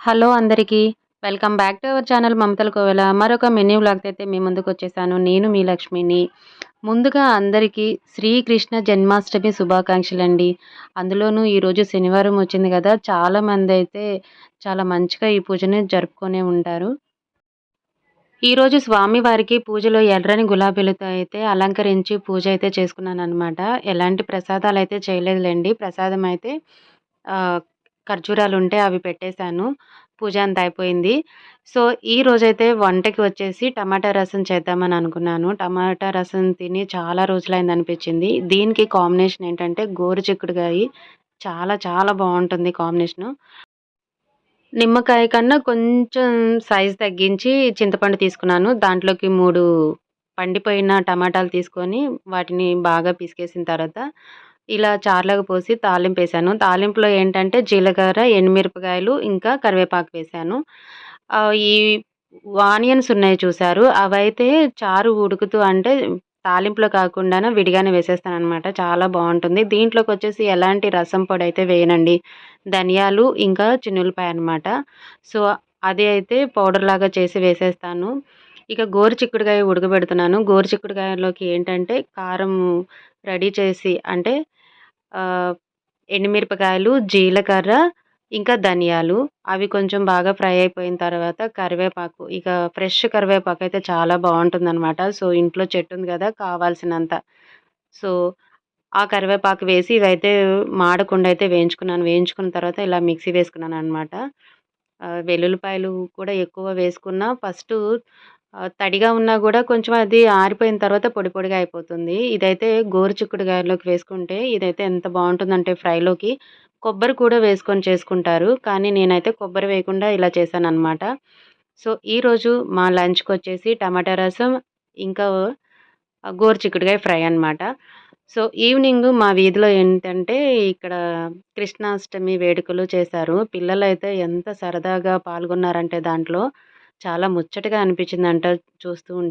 Hello అందరికీ. Welcome back to our channel మమతల కోవెల. మరొక mini వ్లాగ్‌తో అయితే మీ ముందుకొచ్చేసాను. నేను మీ లక్ష్మిని. ముందుగా అందరికీ శ్రీకృష్ణ జన్మాష్టమి శుభాకాంక్షలండి. అందులోనూ ఈరోజు శనివారం వచ్చింది గదా! చాలామందైతే చాలా మంచిగా ఈ పూజని జరుపుకొనే ఉంటారు. ఈరోజు స్వామివారికి పూజలో ఎర్రని గులాబీలతో అయితే అలంకరించి పూజ అయితే చేసుకున్నాననమాట. ఎలాంటి ప్రసాదాలైతే చేయలేదులెండి. ప్రసాదం అయితే ఆహ్, ఖర్జూరాలుంటే అవి పెట్టేశాను. పూజ అంతా అయిపోయింది. సో, ఈరోజైతే వంటకి వచ్చేసి టమాటా రసం చేద్దామని అనుకున్నాను. టమాటా రసం తిని చాలా రోజులైందనిపించింది. దీనికి కాంబినేషన్ ఏంటంటే గోరుచిక్కుడుగాయి చాలా చాలా బావుంటుంది కాంబినేషను. నిమ్మకాయ కన్నా కొంచెం సైజ్ తగ్గించి చింతపండు తీసుకున్నాను. దాంట్లోకి 3 పండిపోయిన టమాటాలు తీసుకొని వాటిని బాగా పిసికేసిన తర్వాత ఇలా చారులోకి పోసి తాలింపేశాను. తాలింపులో ఏంటంటే జీలకర్ర, ఎండుమిరపకాయలు ఇంకా కరివేపాకు వేశాను. ఈ ఆనియన్స్ ఉన్నాయి చూసారు అవైతే చారు ఉడుకుతూ అంటే తాలింపులో కాకుండాను విడిగానే వేసేస్తాననమాట. చాలా బావుంటుంది. దీంట్లోకొచ్చేసి ఎలాంటి రసం పొడైతే వేయనండి. ధనియాలు, ఇంకా చిన్నుల్లిపాయ అనమాట. సో, అది అయితే పౌడర్‌లాగా చేసి వేసేస్తాను. ఇక గోరుచిక్కుడుకాయ ఉడకబెడుతున్నాను. గోరుచిక్కుడుకాయలోకి ఏంటంటే కారం రెడీ చేసి అంటే ఆహ్, ఎండుమిరపకాయలు, జీలకర్ర, ఇంకా ధనియాలు అవి కొంచెం బాగా ఫ్రై అయిపోయిన తర్వాత కరివేపాకు, ఇక ఫ్రెష్ కరివేపాకయితే చాలా బావుంటుందనమాట. సో, ఇంట్లో చెట్టుంది గదా! కావాల్సినంత. సో, ఆ కరివేపాకు వేసి ఇవైతే మాడకుండా అయితే వేయించుకున్నాను. వేయించుకున్న తర్వాత ఇలా మిక్సీ వేసుకున్నాననమాట. వెల్లుల్లిపాయలు కూడా ఎక్కువ వేసుకున్నా ఫస్టు తడిగా ఉన్నా గూడా కొంచెం అది ఆరిపోయిన తర్వాత పొడి పొడిగా అయిపోతుంది. ఇదైతే గోరుచిక్కుడుగాయలోకి వేసుకుంటే ఇదైతే ఎంత బావుంటుందంటే ఫ్రైలోకి కొబ్బరి కూడా వేసుకొని చేసుకుంటారు. కానీ నేనైతే కొబ్బరి వేయకుండా ఇలా చేశాననమాట. సో, ఈరోజు మా లంచ్‌కొచ్చేసి టమాటా రసం, ఇంకా గోరుచిక్కుడుగాయ ఫ్రై అనమాట. సో, ఈవినింగు మా వీధిలో ఏంటంటే, ఇక్కడ కృష్ణాష్టమి వేడుకలు చేశారు. పిల్లలైతే ఎంత సరదాగా పాల్గొన్నారంటే దాంట్లో, చాలా ముచ్చటగా అనిపించిందంట చూస్తూ ఉంటే.